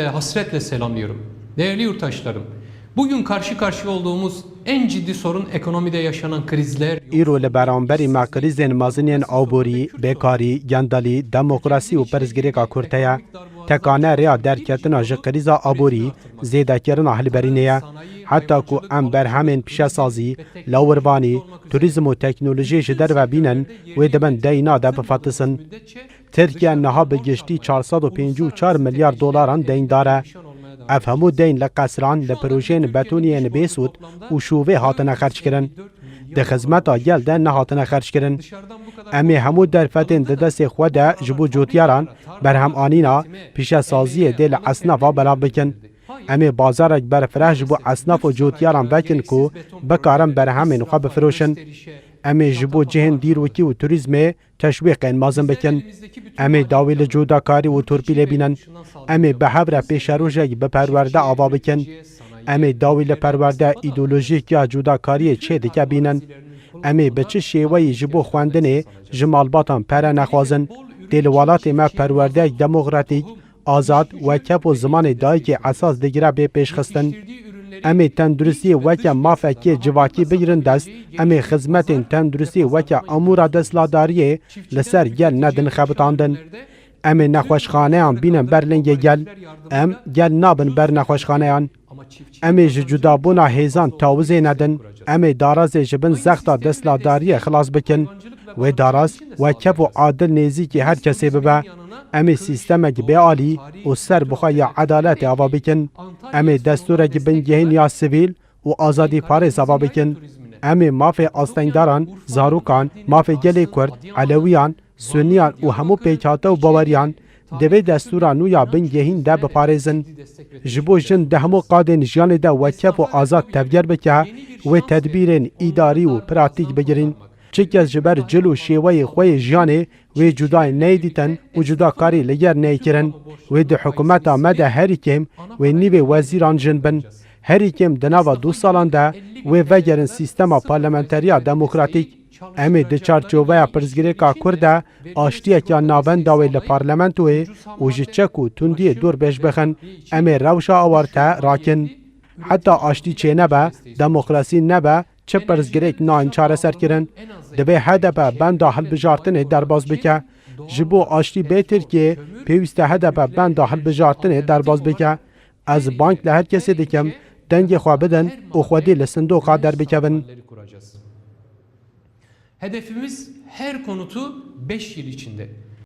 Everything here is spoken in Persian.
Hasretle selamlıyorum. Değerli yurttaşlarım, bugün karşı karşıya olduğumuz en ciddi sorun ekonomide yaşanan krizler. ایرو لبرانبری ما کریزین مازنین آبوری، بیکاری، گندالی، دموکراسی و پرزگریکا کورتیا تکانه ریا درکتنا جه کریزا آبوری زیده کرن اهلبرینه حتی که ام برهمین پیشه سازی، لاوروانی، توریزم و تکنولوژی جدر و بینن و دبن دینا ده بفتسن. ترکیه نها بگشتی 454 میلیارد دلاران دین داره. افهمو دین لقصران لپروژین بتونین بیسود و شووه هاتنه خرج کرن. ده خدمتا گل ده نهاتنه خرج کرن. امی همو در فتن ده دست خوده جبو جوتیاران برهم آنینا پیش سازی دل اصناف بلا بکن. امی بازارک برفره جبو اصناف و جوتیاران بکن کو بکارم برهمین خواه بفروشن. امی جبو جهن دیروکی و توریزم تشویق مازن بکن. امی داویل جوداکاری و تورپیل بینن. امی به حبر پیش روژه بپرورده آوا بکن. امی داویل پرورده ایدولوژیک یا جوداکاری چه دکه بینن. امی به چه شیوهی جبو خواندنه جمالباتان پره نخوازن. دلوالات ما پرورده دموکراتیک آزاد و کپ و زمان دایی که اساس دگیره به پیش خستن. امی تندرستی وکه مافکی جواکی بگیرن دست. امی خدمت تندرستی وکه امور دستلاداریه لسر گل ندن خبتاندن. امی نخوشخانه هم بینن برلنگ گل. ام گل نابن بر نخوشخانه هم. امی جدابونا هیزان تاوزه ندن. امی داراز جبن زختا دستلاداریه خلاص بکن. و داراز و کپ و عادل نیزی که هر کسی ببه. امی سیستمک بیالی و سر بخواه عدالت آوا بکن. امی دستورک بنگهین یا سویل و آزادی پارز آوا بکن. امی مافی آستنداران، زاروکان، مافی گلی کرد، علویان، سنیان و همو پیکاته و باوریان دوی دستورا نویا بنگهین ده بپارزن. جبو جن ده همو قادن جیان ده وکف و آزاد تفگر بکه و تدبیرین ایداری و پراتیک بگیرین. چک از جبر جلو شیوه خوی جیانه و جدای نیدیتن و جداکاری لگر نیکرن و ده حکومت آمده هری کم و نیو وزیران جنبن. هری کم دناوا 2 سالان ده و وگرن سیستما پارلمنتریا دموکراتیک امی ده چارچوبه پرزگریکا کرده آشتیه که ناوند داوی لپارلمنتوه و جچکو تندی دور بیش بخن امی روشا آورته راکن. حتی آشتی چه نبه، دموکراسی نبه، چه پرزگریک ناین چاره سر کرن دوی هدفه بنده حل بجارتنه در باز بکه. جبو آشتی بیتر که پیوسته هدفه بنده حل بجارتنه در باز بکه. از بانک لهر کسی دکم دنگ خواه بدن و خودی لسندوقا در بکون. Hedefimiz her konutu 5 yıl içinde